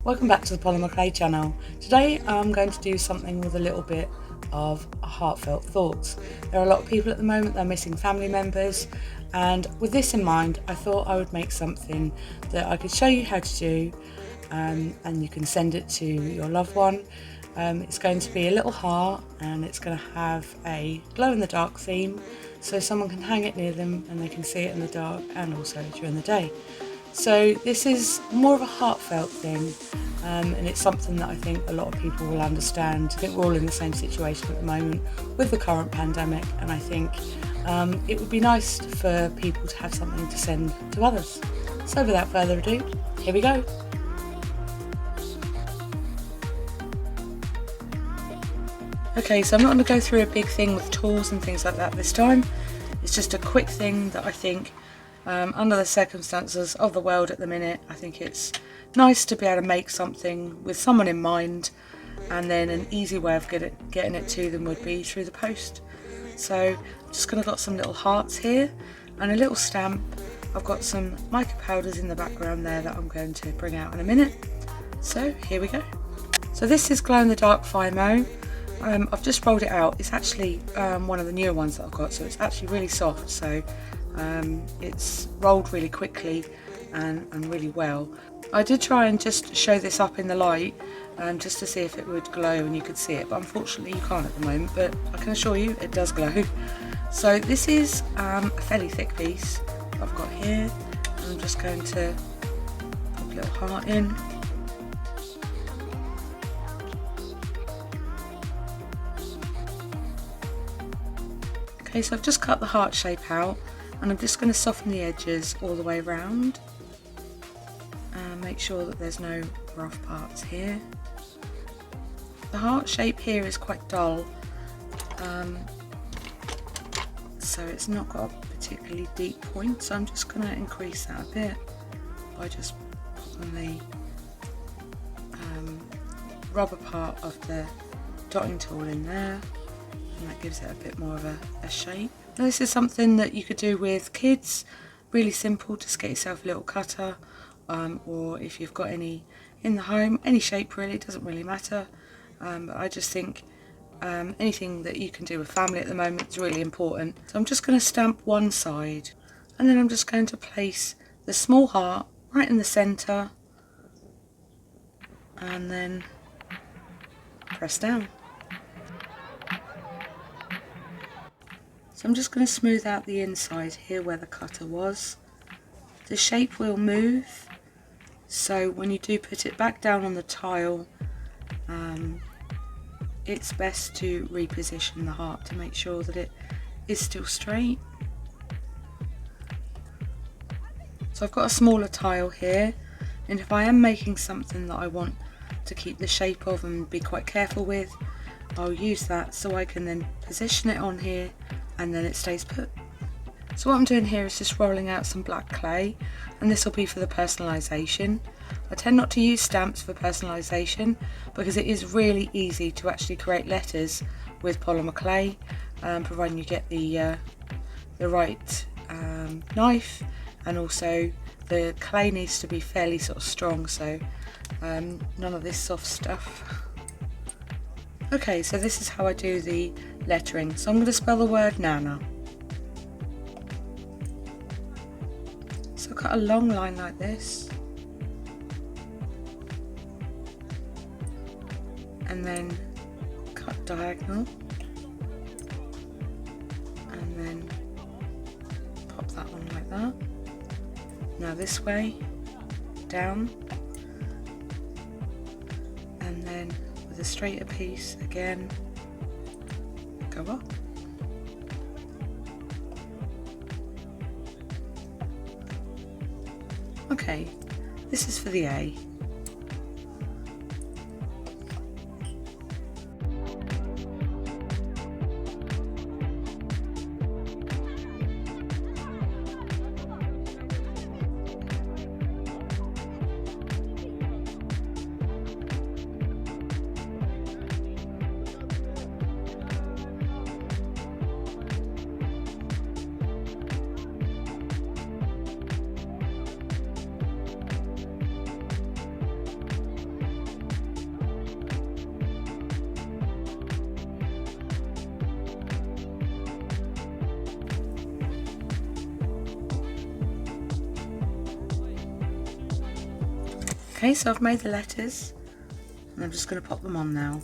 Welcome back to the Polymer Clay channel. Today I'm going to do something with a little bit of heartfelt thoughts. There are a lot of people at the moment that are missing family members, and with this in mind I thought I would make something that I could show you how to do, and you can send it to your loved one. It's going to be a little heart and it's going to have a glow in the dark theme, so someone can hang it near them and they can see it in the dark and also during the day. So this is more of a heartfelt thing, and it's something that I think a lot of people will understand. I think we're all in the same situation at the moment with the current pandemic, and I think it would be nice for people to have something to send to others. So without further ado, here we go. Okay, so I'm not going to go through a big thing with tools and things like that this time. It's just a quick thing that I think, under the circumstances of the world at the minute, I think it's nice to be able to make something with someone in mind, and then an easy way of getting it to them would be through the post. So I'm just going to got some little hearts here and a little stamp. I've got some mica powders in the background there that I'm going to bring out in a minute. So here we go. So this is glow in the dark Fimo. I've just rolled it out. It's actually one of the newer ones that I've got, so it's actually really soft, so it's rolled really quickly and really well. I did try and just show this up in the light just to see if it would glow and you could see it, but unfortunately you can't at the moment, but I can assure you it does glow. So this is a fairly thick piece I've got here, and I'm just going to pop a little heart in. Okay, so I've just cut the heart shape out, and I'm just going to soften the edges all the way around and make sure that there's no rough parts here. The heart shape here is quite dull, so it's not got a particularly deep point, so I'm just going to increase that a bit by just popping the rubber part of the dotting tool in there, and that gives it a bit more of a shape. Now this is something that you could do with kids, really simple. Just get yourself a little cutter, or if you've got any in the home, any shape really, it doesn't really matter. But I just think anything that you can do with family at the moment is really important. So I'm just going to stamp one side, and then I'm just going to place the small heart right in the centre and then press down. So I'm just going to smooth out the inside here where the cutter was. The shape will move, so when you do put it back down on the tile, it's best to reposition the heart to make sure that it is still straight. So I've got a smaller tile here, and if I am making something that I want to keep the shape of and be quite careful with, I'll use that so I can then position it on here and then it stays put. So what I'm doing here is just rolling out some black clay, and this will be for the personalisation. I tend not to use stamps for personalisation because it is really easy to actually create letters with polymer clay, providing you get the right knife, and also the clay needs to be fairly sort of strong, so none of this soft stuff. Okay, so this is how I do the lettering. So I'm going to spell the word Nana. So cut a long line like this, and then cut diagonal, and then pop that on like that. Now this way, down, and then with a straighter piece again, go up. Okay, this is for the A. Okay, so I've made the letters and I'm just going to pop them on now.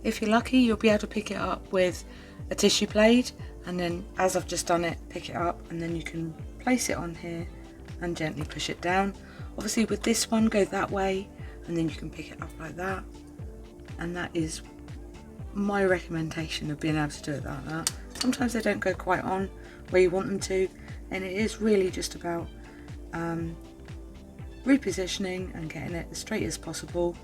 If you're lucky, you'll be able to pick it up with a tissue blade, and then as I've just done it, pick it up and then you can place it on here and gently push it down. Obviously with this one, go that way and then you can pick it up like that, and that is my recommendation of being able to do it like that. Sometimes they don't go quite on where you want them to, and it is really just about repositioning and getting it as straight as possible.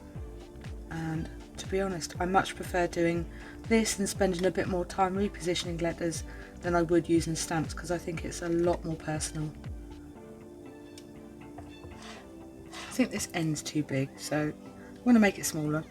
And to be honest, I much prefer doing this and spending a bit more time repositioning letters than I would using stamps, because I think it's a lot more personal. I think this end's too big, so I'm going to make it smaller.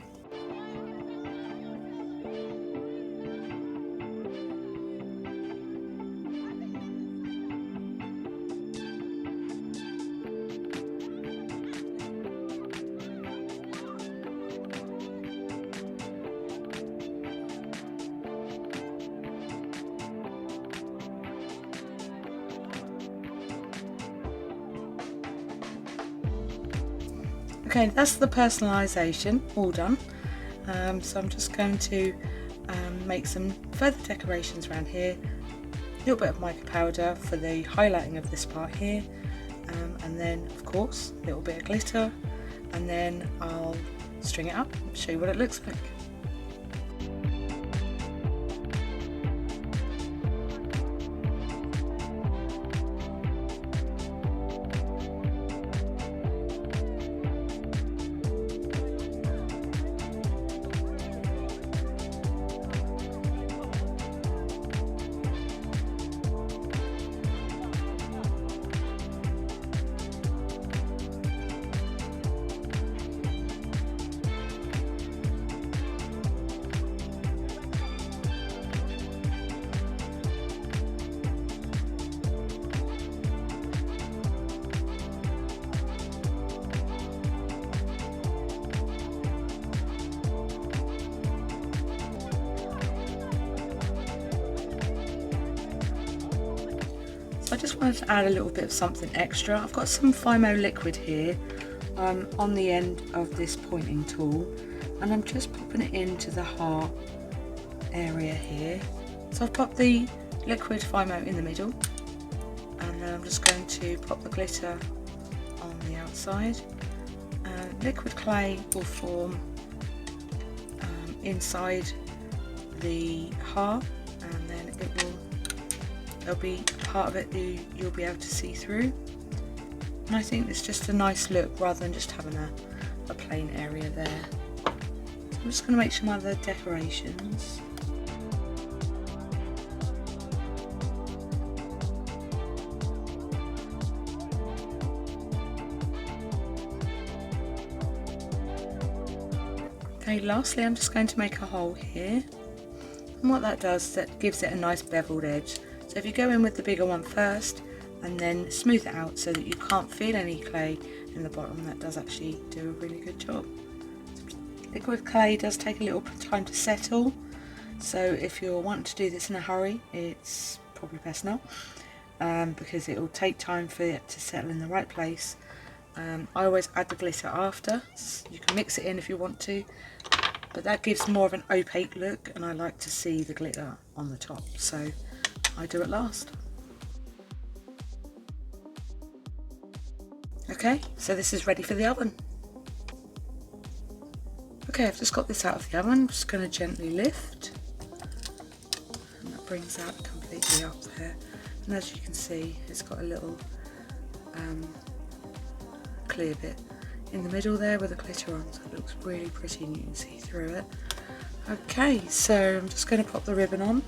Okay, that's the personalisation all done. So I'm just going to make some further decorations around here. A little bit of mica powder for the highlighting of this part here, and then of course a little bit of glitter, and then I'll string it up and show you what it looks like. I just wanted to add a little bit of something extra. I've got some Fimo liquid here on the end of this pointing tool, and I'm just popping it into the heart area here. So I've popped the liquid Fimo in the middle, and then I'm just going to pop the glitter on the outside. Liquid clay will form inside the heart, and then there'll be part of it that you'll be able to see through, and I think it's just a nice look rather than just having a plain area there. So I'm just going to make some other decorations. Okay, lastly I'm just going to make a hole here, and what that does is that gives it a nice beveled edge. So if you go in with the bigger one first and then smooth it out so that you can't feel any clay in the bottom, that does actually do a really good job. Liquid clay does take a little time to settle, so if you're wanting to do this in a hurry, it's probably best not, because it will take time for it to settle in the right place. I always add the glitter after. You can mix it in if you want to, but that gives more of an opaque look, and I like to see the glitter on the top, so I do it last. Okay, so this is ready for the oven. Okay, I've just got this out of the oven. I'm just going to gently lift, and that brings that completely up there. And as you can see, it's got a little clear bit in the middle there with the glitter on, so it looks really pretty and you can see through it. Okay, so I'm just going to pop the ribbon on.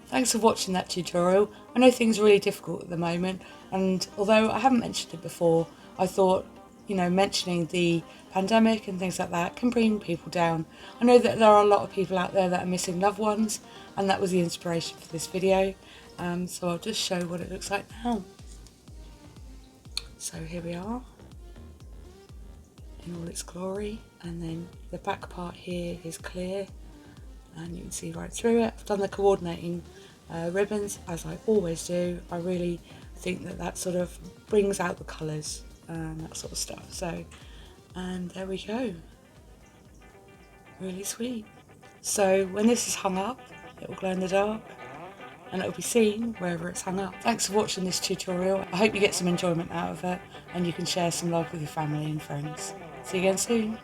Thanks for watching that tutorial. I know things are really difficult at the moment, and although I haven't mentioned it before, I thought, you know, mentioning the pandemic and things like that can bring people down. I know that there are a lot of people out there that are missing loved ones, and that was the inspiration for this video. So I'll just show what it looks like now. So here we are in all its glory, and then the back part here is clear and you can see right through it. I've done the coordinating ribbons as I always do. I really think that that sort of brings out the colours and that sort of stuff. So, and there we go, really sweet. So when this is hung up, it will glow in the dark and it will be seen wherever it's hung up. Thanks for watching this tutorial. I hope you get some enjoyment out of it and you can share some love with your family and friends. See you again soon.